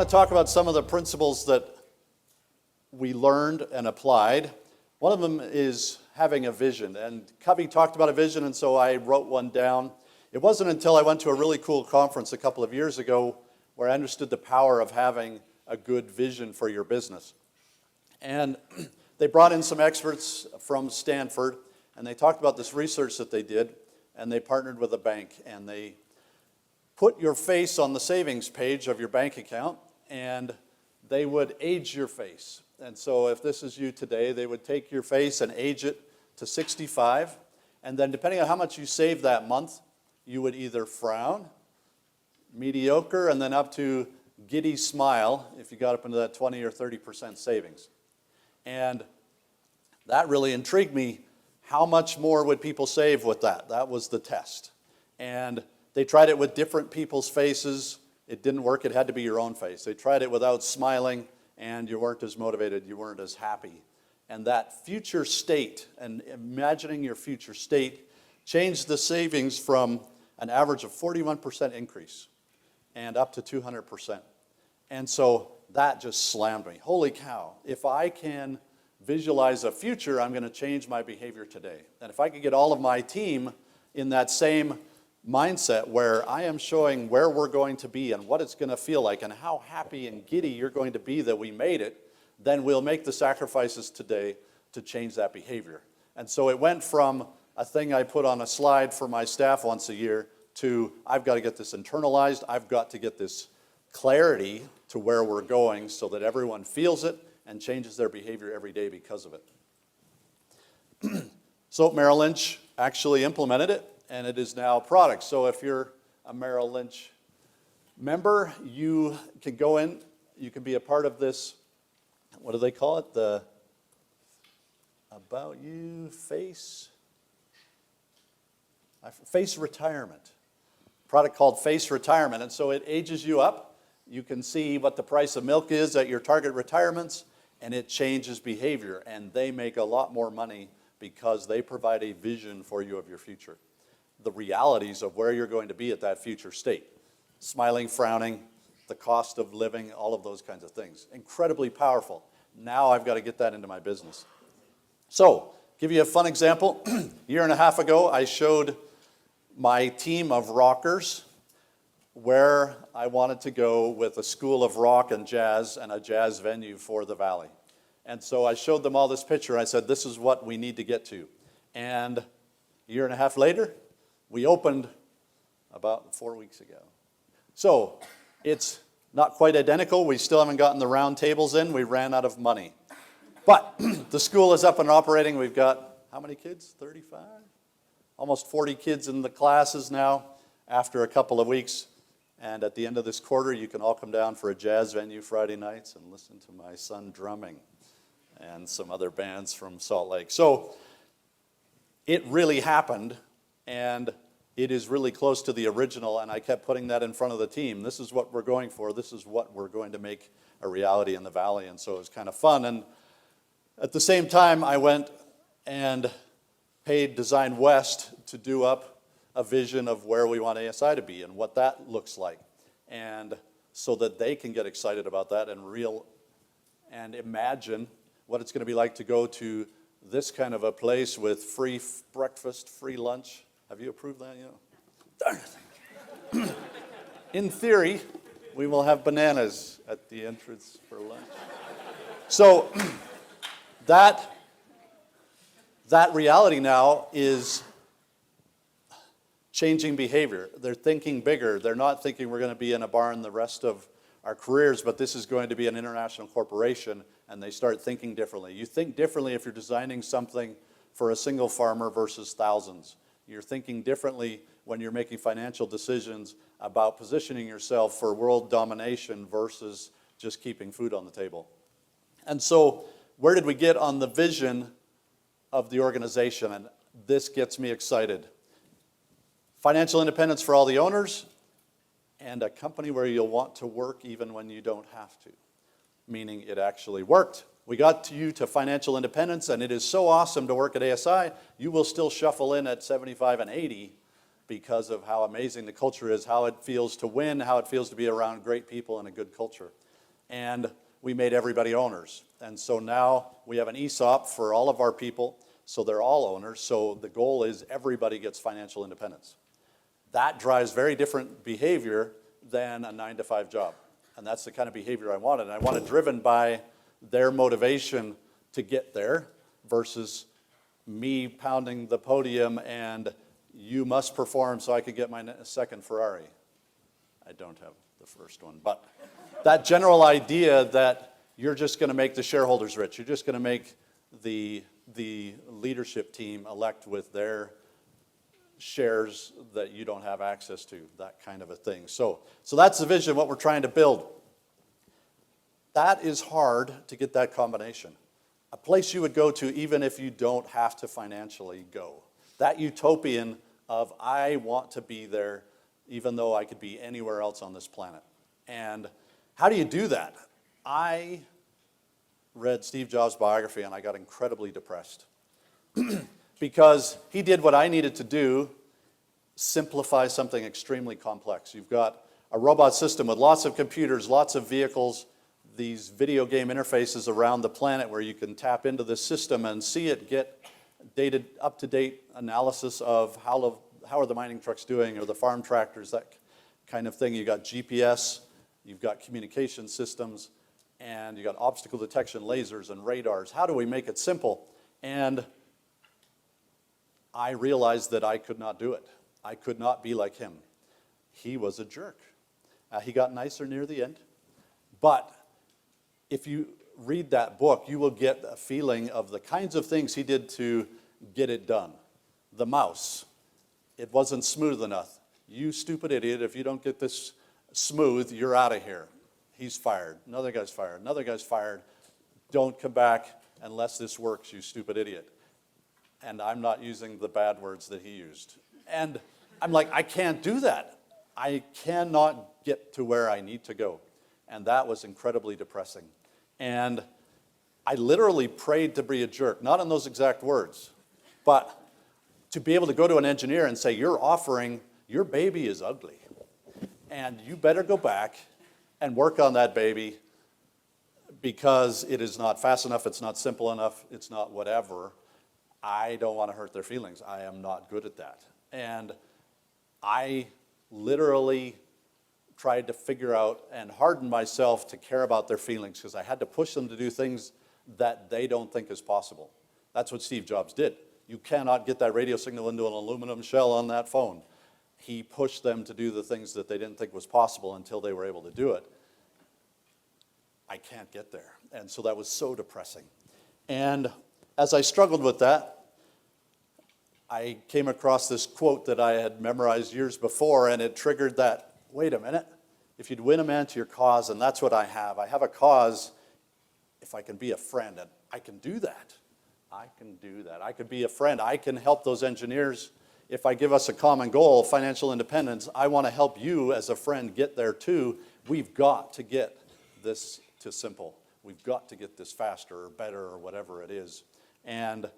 want to talk about some of the principles that we learned and applied. One of them is having a vision, and Covey talked about a vision, and so I wrote one down. It wasn't until I went to a really cool conference a couple of years ago where I understood the power of having a good vision for your business. And they brought in some experts from Stanford, and they talked about this research that they did, and they partnered with a bank, and they put your face on the savings page of your bank account, and they would age your face. And so if this is you today, they would take your face and age it to 65, and then depending on how much you save that month, you would either frown, mediocre, and then up to giddy smile if you got up into that 20 or 30% savings. And that really intrigued me. How much more would people save with that? That was the test. And they tried it with different people's faces. It didn't work. It had to be your own face. They tried it without smiling, and you weren't as motivated. You weren't as happy. And that future state, and imagining your future state, changed the savings from an average of 41% increase and up to 200%. And so that just slammed me. Holy cow, if I can visualize a future, I'm going to change my behavior today. And if I could get all of my team in that same mindset where I am showing where we're going to be and what it's going to feel like and how happy and giddy you're going to be that we made it, then we'll make the sacrifices today to change that behavior. And so it went from a thing I put on a slide for my staff once a year to I've got to get this internalized, I've got to get this clarity to where we're going so that everyone feels it and changes their behavior every day because of it. So Merrill Lynch actually implemented it, and it is now a product. So if you're a Merrill Lynch member, you can go in, you can be a part of this, what do they call it? The About You Face Retirement. Product called Face Retirement. And so it ages you up. You can see what the price of milk is at your target retirements, and it changes behavior. And they make a lot more money because they provide a vision for you of your future. The realities of where you're going to be at that future state. Smiling, frowning, the cost of living, all of those kinds of things. Incredibly powerful. Now I've got to get that into my business. So, give you a fun example. A year and a half ago, I showed my team of rockers where I wanted to go with a school of rock and jazz and a jazz venue for the Valley. And so I showed them all this picture. I said, this is what we need to get to. And a year and a half later, we opened about 4 weeks ago. So it's not quite identical. We still haven't gotten the round tables in. We ran out of money. But the school is up and operating. We've got, how many kids? 35? Almost 40 kids in the classes now after a couple of weeks. And at the end of this quarter, you can all come down for a jazz venue Friday nights and listen to my son drumming and some other bands from Salt Lake. So it really happened, and it is really close to the original, and I kept putting that in front of the team. This is what we're going for. This is what we're going to make a reality in the Valley, and so it was kind of fun. And at the same time, I went and paid Design West to do up a vision of where we want ASI to be and what that looks like, and so that they can get excited about that and imagine what it's going to be like to go to this kind of a place with free breakfast, free lunch. Have you approved that yet? Darn it. In theory, we will have bananas at the entrance for lunch. So that reality now is changing behavior. They're thinking bigger. They're not thinking we're going to be in a barn the rest of our careers, but this is going to be an international corporation, and they start thinking differently. You think differently if you're designing something for a single farmer versus thousands. You're thinking differently when you're making financial decisions about positioning yourself for world domination versus just keeping food on the table. And so, where did we get on the vision of the organization? And this gets me excited. Financial independence for all the owners, and a company where you'll want to work even when you don't have to. Meaning it actually worked. We got you to financial independence, and it is so awesome to work at ASI. You will still shuffle in at 75 and 80 because of how amazing the culture is, how it feels to win, how it feels to be around great people and a good culture. and we made everybody owners. And so now we have an ESOP for all of our people, so they're all owners. So the goal is everybody gets financial independence. That drives very different behavior than a 9-to-5 job. And that's the kind of behavior I wanted. And I want it driven by their motivation to get there versus me pounding the podium and you must perform so I could get my second Ferrari. I don't have the first one. But that general idea that you're just going to make the shareholders rich. You're just going to make the leadership team elect with their shares that you don't have access to, that kind of a thing. So that's the vision, what we're trying to build. That is hard to get that combination. A place you would go to even if you don't have to financially go. That utopian of I want to be there even though I could be anywhere else on this planet. And how do you do that? I read Steve Jobs' biography and I got incredibly depressed because he did what I needed to do, simplify something extremely complex. You've got a robot system with lots of computers, lots of vehicles, these video game interfaces around the planet where you can tap into this system and see it get up-to-date analysis of how are the mining trucks doing or the farm tractors, that kind of thing. You've got GPS, you've got communication systems, and you've got obstacle detection lasers and radars. How do we make it simple? And I realized that I could not do it. I could not be like him. He was a jerk. He got nicer near the end. But if you read that book, you will get a feeling of the kinds of things he did to get it done. The mouse, it wasn't smooth enough. You stupid idiot, if you don't get this smooth, you're out of here. He's fired. Another guy's fired. Another guy's fired. Don't come back unless this works, you stupid idiot. And I'm not using the bad words that he used. And I'm like, I can't do that. I cannot get to where I need to go. And that was incredibly depressing. And I literally prayed to be a jerk, not in those exact words, but to be able to go to an engineer and say, your baby is ugly. And you better go back and work on that baby because it is not fast enough, it's not simple enough, it's not whatever. I don't want to hurt their feelings. I am not good at that. And I literally tried to figure out and harden myself to care about their feelings because I had to push them to do things that they don't think is possible. That's what Steve Jobs did. You cannot get that radio signal into an aluminum shell on that phone. He pushed them to do the things that they didn't think was possible until they were able to do it. I can't get there. And so that was so depressing. And as I struggled with that, I came across this quote that I had memorized years before, and it triggered that, wait a minute, if you'd win a man to your cause, and that's what I have a cause, if I can be a friend, and I can do that. I can do that. I could be a friend. I can help those engineers. If I give us a common goal, financial independence, I want to help you as a friend get there too. We've got to get this to simple. We've got to get this faster or better or whatever it is. And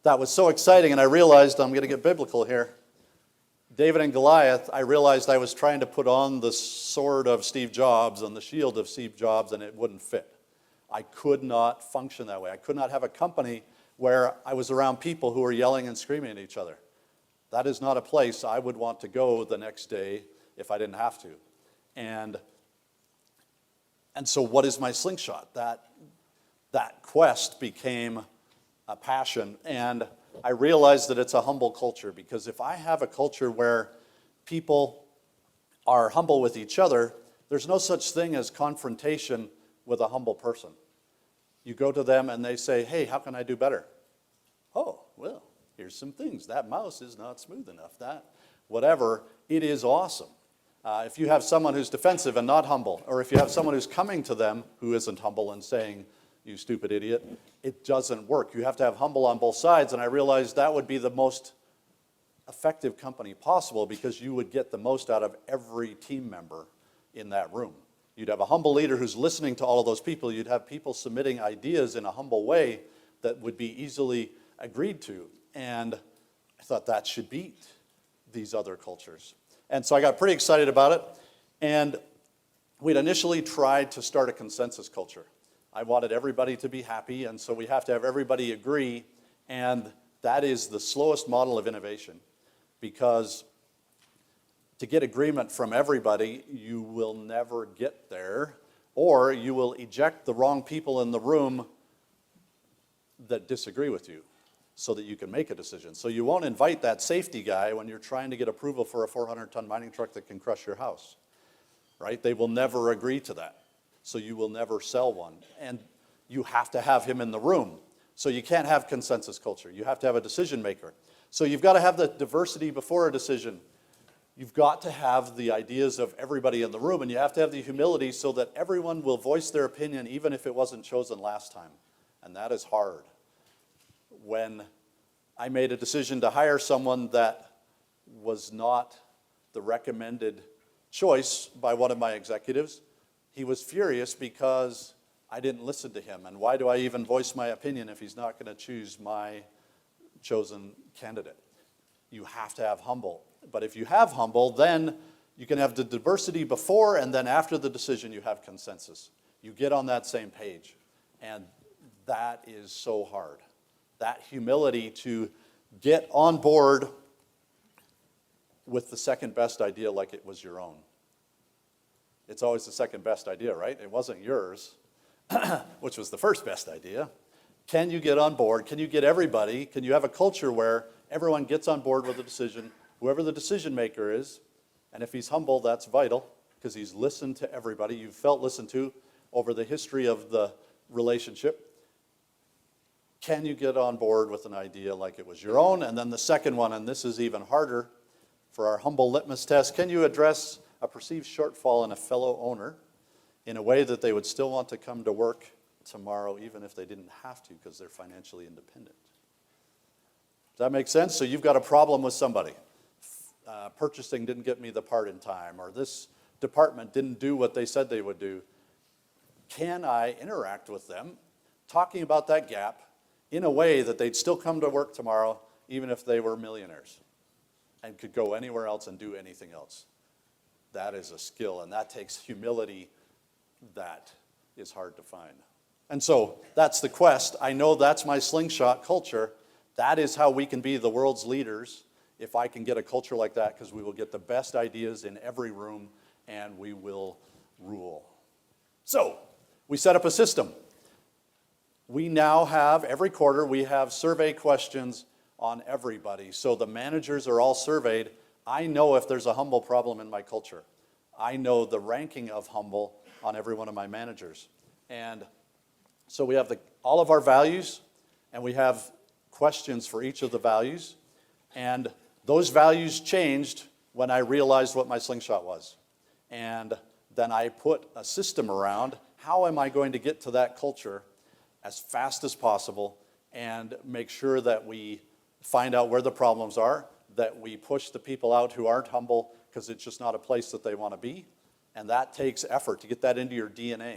that was so exciting, and I realized, I'm going to get biblical here. David and Goliath, I realized I was trying to put on the sword of Steve Jobs and the shield of Steve Jobs, and it wouldn't fit. I could not function that way. I could not have a company where I was around people who were yelling and screaming at each other. That is not a place I would want to go the next day if I didn't have to. And so what is my slingshot? That quest became a passion, and I realized that it's a humble culture, because if I have a culture where people are humble with each other, there's no such thing as confrontation with a humble person. You go to them and they say, hey, how can I do better? Oh, well, here's some things. That mouse is not smooth enough. That, whatever, it is awesome. If you have someone who's defensive and not humble, or if you have someone who's coming to them who isn't humble and saying, you stupid idiot, it doesn't work. You have to have humble on both sides, and I realized that would be the most effective company possible, because you would get the most out of every team member in that room. You'd have a humble leader who's listening to all of those people. You'd have people submitting ideas in a humble way that would be easily agreed to. And I thought that should beat these other cultures. And so I got pretty excited about it. And we'd initially tried to start a consensus culture. I wanted everybody to be happy, and so we have to have everybody agree, and that is the slowest model of innovation, because to get agreement from everybody, you will never get there, or you will eject the wrong people in the room that disagree with you so that you can make a decision. So you won't invite that safety guy when you're trying to get approval for a 400-ton mining truck that can crush your house, right? They will never agree to that. So you will never sell one. And you have to have him in the room. So you can't have consensus culture. You have to have a decision maker. So you've got to have the diversity before a decision. You've got to have the ideas of everybody in the room, and you have to have the humility so that everyone will voice their opinion even if it wasn't chosen last time. And that is hard. When I made a decision to hire someone that was not the recommended choice by one of my executives, he was furious because I didn't listen to him. And why do I even voice my opinion if he's not going to choose my chosen candidate? You have to have humble. But if you have humble, then you can have the diversity before, and then after the decision you have consensus. You get on that same page. And that is so hard. That humility to get on board with the second best idea like it was your own. It's always the second best idea, right? It wasn't yours, which was the first best idea. Can you get on board? Can you get everybody? Can you have a culture where everyone gets on board with a decision, whoever the decision maker is, and if he's humble, that's vital, because he's listened to everybody. You've felt listened to over the history of the relationship. Can you get on board with an idea like it was your own? And then the second one, and this is even harder for our humble litmus test, can you address a perceived shortfall in a fellow owner in a way that they would still want to come to work tomorrow even if they didn't have to because they're financially independent? Does that make sense? So you've got a problem with somebody. Purchasing didn't get me the part in time, or this department didn't do what they said they would do. Can I interact with them talking about that gap in a way that they'd still come to work tomorrow even if they were millionaires and could go anywhere else and do anything else? That is a skill, and that takes humility that is hard to find. And so that's the quest. I know that's my slingshot culture. That is how we can be the world's leaders if I can get a culture like that, because we will get the best ideas in every room and we will rule. So we set up a system. We now have, every quarter, we have survey questions on everybody. So the managers are all surveyed. I know if there's a humble problem in my culture. I know the ranking of humble on every one of my managers. And so we have all of our values, and we have questions for each of the values. And those values changed when I realized what my slingshot was. And then I put a system around, how am I going to get to that culture as fast as possible and make sure that we find out where the problems are, that we push the people out who aren't humble because it's just not a place that they want to be. And that takes effort to get that into your DNA.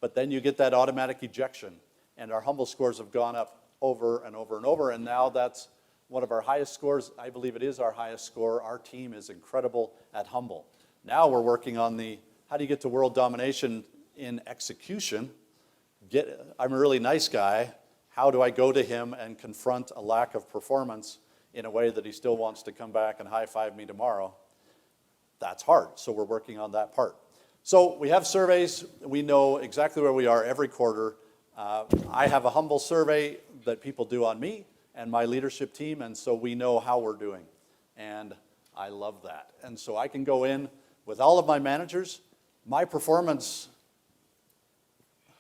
But then you get that automatic ejection. And our humble scores have gone up over and over and over. And now that's one of our highest scores. I believe it is our highest score. Our team is incredible at humble. Now we're working on how do you get to world domination in execution? I'm a really nice guy. How do I go to him and confront a lack of performance in a way that he still wants to come back and high-five me tomorrow? That's hard, so we're working on that part. So we have surveys. We know exactly where we are every quarter. I have a humble survey that people do on me and my leadership team, and so we know how we're doing. And I love that. And so I can go in with all of my managers. My performance,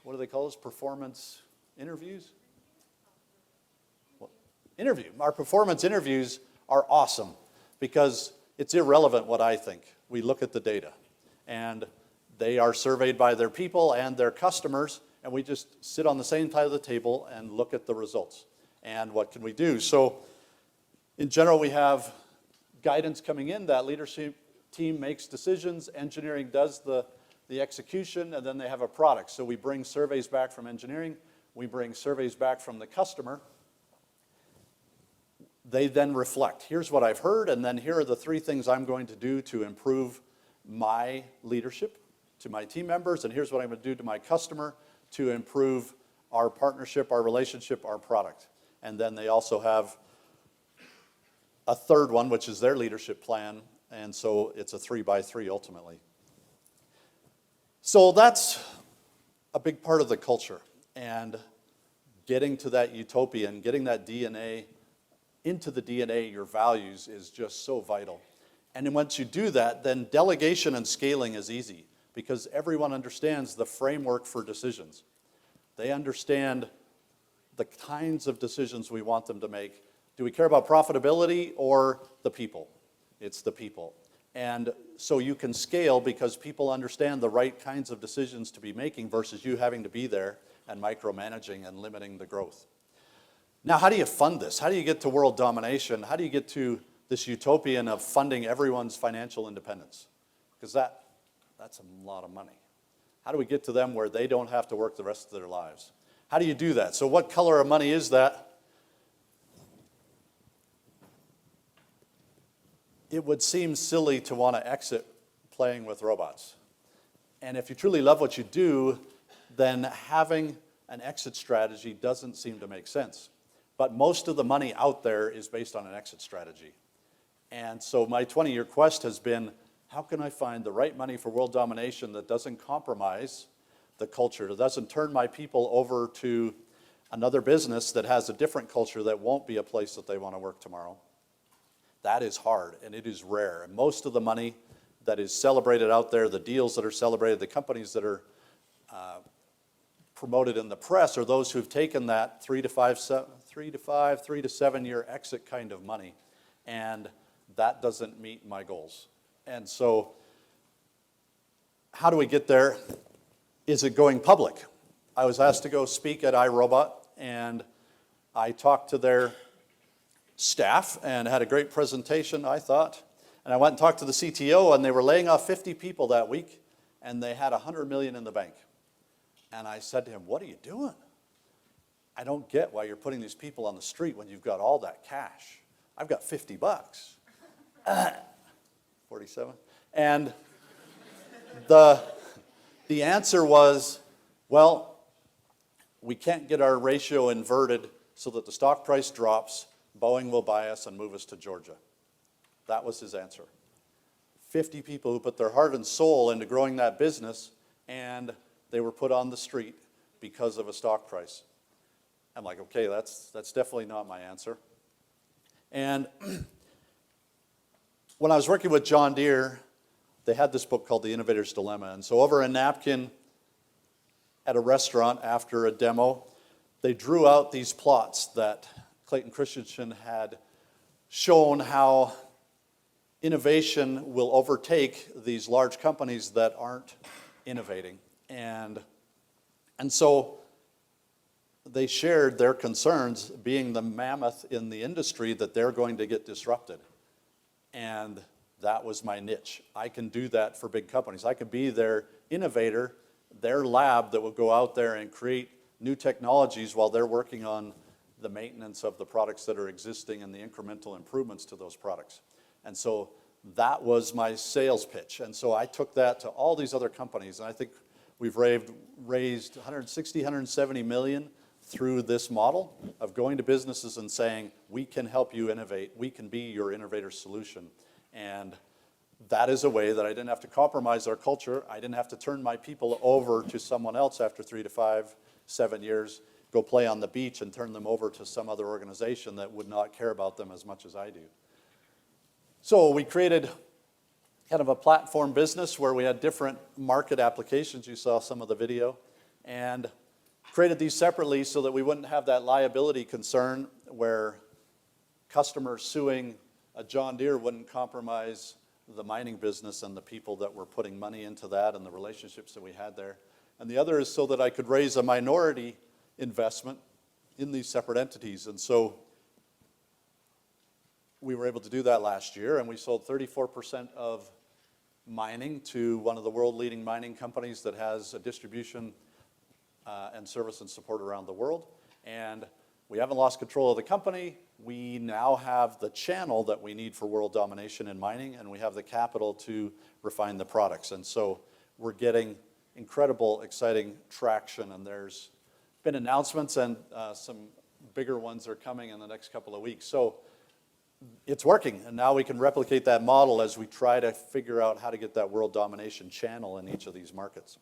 what do they call those? Performance interviews? Our performance interviews are awesome because it's irrelevant what I think. We look at the data, and they are surveyed by their people and their customers, and we just sit on the same side of the table and look at the results. And what can we do? So in general, we have guidance coming in. That leadership team makes decisions. Engineering does the execution, and then they have a product. So we bring surveys back from engineering. We bring surveys back from the customer. They then reflect. Here's what I've heard, and then here are the 3 things I'm going to do to improve my leadership, to my team members, and here's what I'm going to do to my customer to improve our partnership, our relationship, our product. And then they also have a third one, which is their leadership plan, and so it's a 3x3 ultimately. So that's a big part of the culture, and getting to that utopia and getting that DNA into the DNA, your values, is just so vital. And then once you do that, then delegation and scaling is easy because everyone understands the framework for decisions. They understand the kinds of decisions we want them to make. Do we care about profitability or the people? It's the people. And so you can scale because people understand the right kinds of decisions to be making versus you having to be there and micromanaging and limiting the growth. Now, how do you fund this? How do you get to world domination? How do you get to this utopian of funding everyone's financial independence? Because that's a lot of money. How do we get to them where they don't have to work the rest of their lives? How do you do that? So what color of money is that? It would seem silly to want to exit playing with robots. And if you truly love what you do, then having an exit strategy doesn't seem to make sense. But most of the money out there is based on an exit strategy. And so my 20-year quest has been, how can I find the right money for world domination that doesn't compromise the culture, that doesn't turn my people over to another business that has a different culture that won't be a place that they want to work tomorrow? That is hard, and it is rare. And most of the money that is celebrated out there, the deals that are celebrated, the companies that are promoted in the press are those who've taken that 3 to 7 year exit kind of money, and that doesn't meet my goals. And so how do we get there? Is it going public? I was asked to go speak at iRobot, and I talked to their staff and had a great presentation, I thought. And I went and talked to the CTO, and they were laying off 50 people that week, and they had $100 million in the bank. And I said to him, what are you doing? I don't get why you're putting these people on the street when you've got all that cash. I've got 50 bucks. 47. And the answer was, well, we can't get our ratio inverted so that the stock price drops, Boeing will buy us and move us to Georgia. That was his answer. 50 people who put their heart and soul into growing that business, and they were put on the street because of a stock price. I'm like, okay, that's definitely not my answer. And when I was working with John Deere, they had this book called The Innovator's Dilemma. And so over a napkin at a restaurant after a demo, they drew out these plots that Clayton Christensen had shown how innovation will overtake these large companies that aren't innovating. And so they shared their concerns, being the mammoth in the industry, that they're going to get disrupted. And that was my niche. I can do that for big companies. I can be their innovator, their lab that will go out there and create new technologies while they're working on the maintenance of the products that are existing and the incremental improvements to those products. And so that was my sales pitch. And so I took that to all these other companies, and I think we've raised 160, 170 million through this model of going to businesses and saying, we can help you innovate. We can be your innovator solution. And that is a way that I didn't have to compromise our culture. I didn't have to turn my people over to someone else after 3 to 5, 7 years, go play on the beach and turn them over to some other organization that would not care about them as much as I do. So we created kind of a platform business where we had different market applications. You saw some of the video. And created these separately so that we wouldn't have that liability concern where customers suing a John Deere wouldn't compromise the mining business and the people that were putting money into that and the relationships that we had there. And the other is so that I could raise a minority investment in these separate entities. And so we were able to do that last year, and we sold 34% of mining to one of the world-leading mining companies that has a distribution and service and support around the world. And we haven't lost control of the company. We now have the channel that we need for world domination in mining, and we have the capital to refine the products. And so we're getting incredible, exciting traction, and there's been announcements, and some bigger ones are coming in the next couple of weeks. So it's working, and now we can replicate that model as we try to figure out how to get that world domination channel in each of these markets.